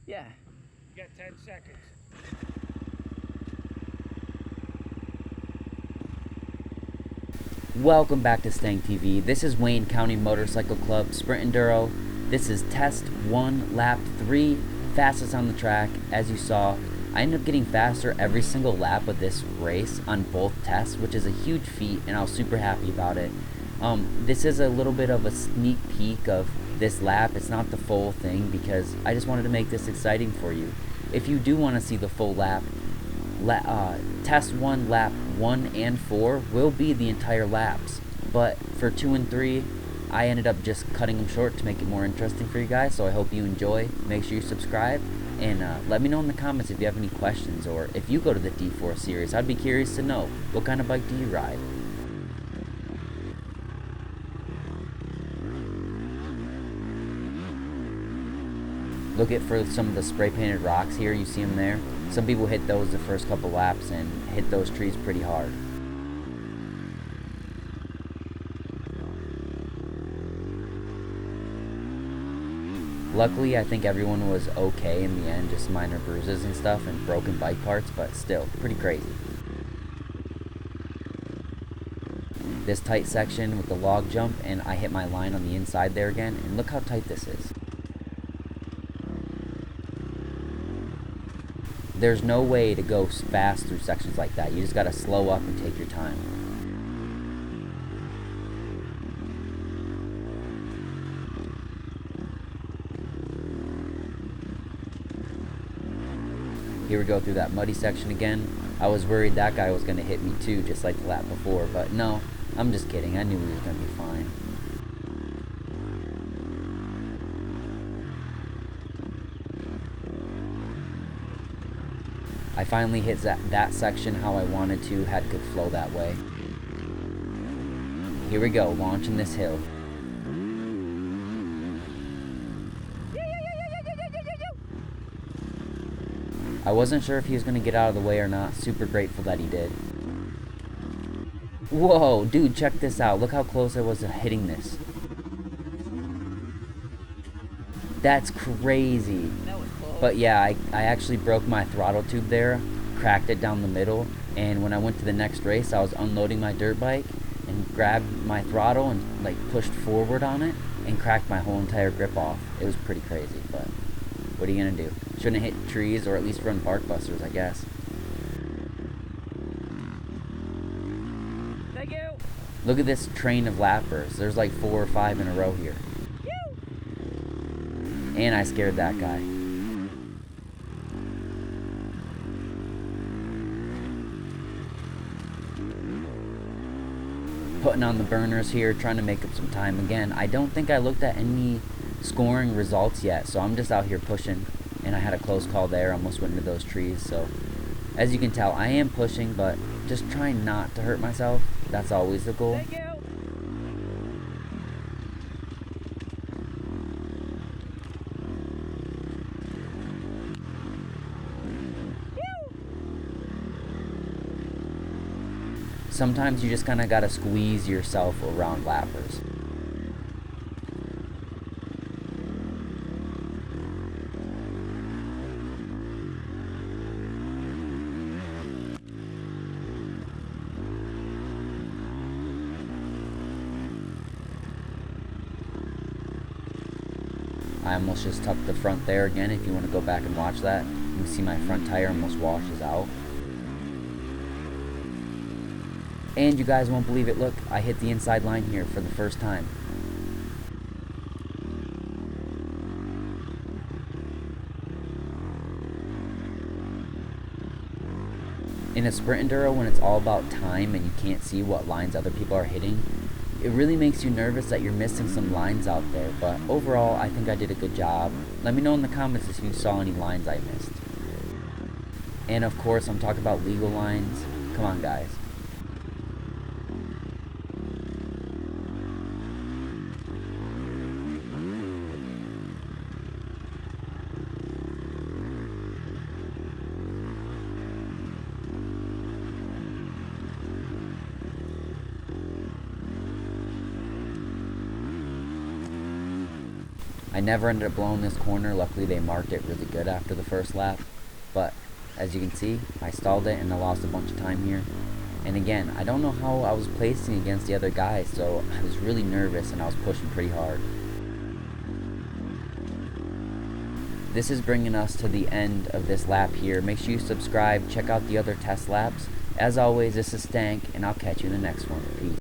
Yeah. You got 10 seconds. Welcome back to Stang TV. This is Wayne County Motorcycle Club Sprint Enduro. This is test 1, lap 3, fastest on the track. As you saw, I ended up getting faster every single lap of this race on both tests, which is a huge feat, and I was super happy about it. This is a little bit of a sneak peek of this lap. It's not the full thing because I just wanted to make this exciting for you. If you do want to see the full lap, test 1, lap 1 and 4 will be the entire laps, but for 2 and 3 I ended up just cutting them short to make it more interesting for you guys. So I hope you enjoy. Make sure you subscribe and let me know in the comments if you have any questions, or if you go to the D4 series. I'd be curious to know, what kind of bike do you ride? Look at for some of the spray painted rocks here, you see them there. Some people hit those the first couple laps and hit those trees pretty hard. Luckily, I think everyone was okay in the end, just minor bruises and stuff and broken bike parts, but still, pretty crazy. This tight section with the log jump, and I hit my line on the inside there again, and look how tight this is. There's no way to go fast through sections like that. You just gotta slow up and take your time. Here we go through that muddy section again. I was worried that guy was gonna hit me too, just like the lap before, but no, I'm just kidding. I knew he was gonna be fine. I finally hit that section how I wanted to, had good flow that way. Here we go, launching this hill. I wasn't sure if he was going to get out of the way or not. Super grateful that he did. Whoa, dude, check this out. Look how close I was to hitting this. That's crazy. That was close. But yeah, I actually broke my throttle tube there, cracked it down the middle, and when I went to the next race, I was unloading my dirt bike and grabbed my throttle and like pushed forward on it and cracked my whole entire grip off. It was pretty crazy, but what are you gonna do? Shouldn't hit trees, or at least run bark busters, I guess. Thank you. Look at this train of lappers. There's like 4 or 5 in a row here. And I scared that guy. Putting on the burners here, trying to make up some time again. I don't think I looked at any scoring results yet, so I'm just out here pushing. And I had a close call there, almost went into those trees. So as you can tell, I am pushing, but just trying not to hurt myself. That's always the goal. Thank you. Sometimes you just kind of got to squeeze yourself around lappers. I almost just tucked the front there again. If you want to go back and watch that, you can see my front tire almost washes out. And you guys won't believe it, look, I hit the inside line here for the first time. In a sprint enduro, when it's all about time and you can't see what lines other people are hitting, it really makes you nervous that you're missing some lines out there. But overall, I think I did a good job. Let me know in the comments if you saw any lines I missed. And of course, I'm talking about legal lines. Come on, guys. I I never ended up blowing this corner. Luckily they marked it really good after the first lap. But as you can see, I stalled it and I lost a bunch of time here. And again, I don't know how I was placing against the other guys, so I was really nervous and I was pushing pretty hard. This is bringing us to the end of this lap here. Make sure you subscribe, check out the other test laps. As always, this is Stank, and I'll catch you in the next one. Peace.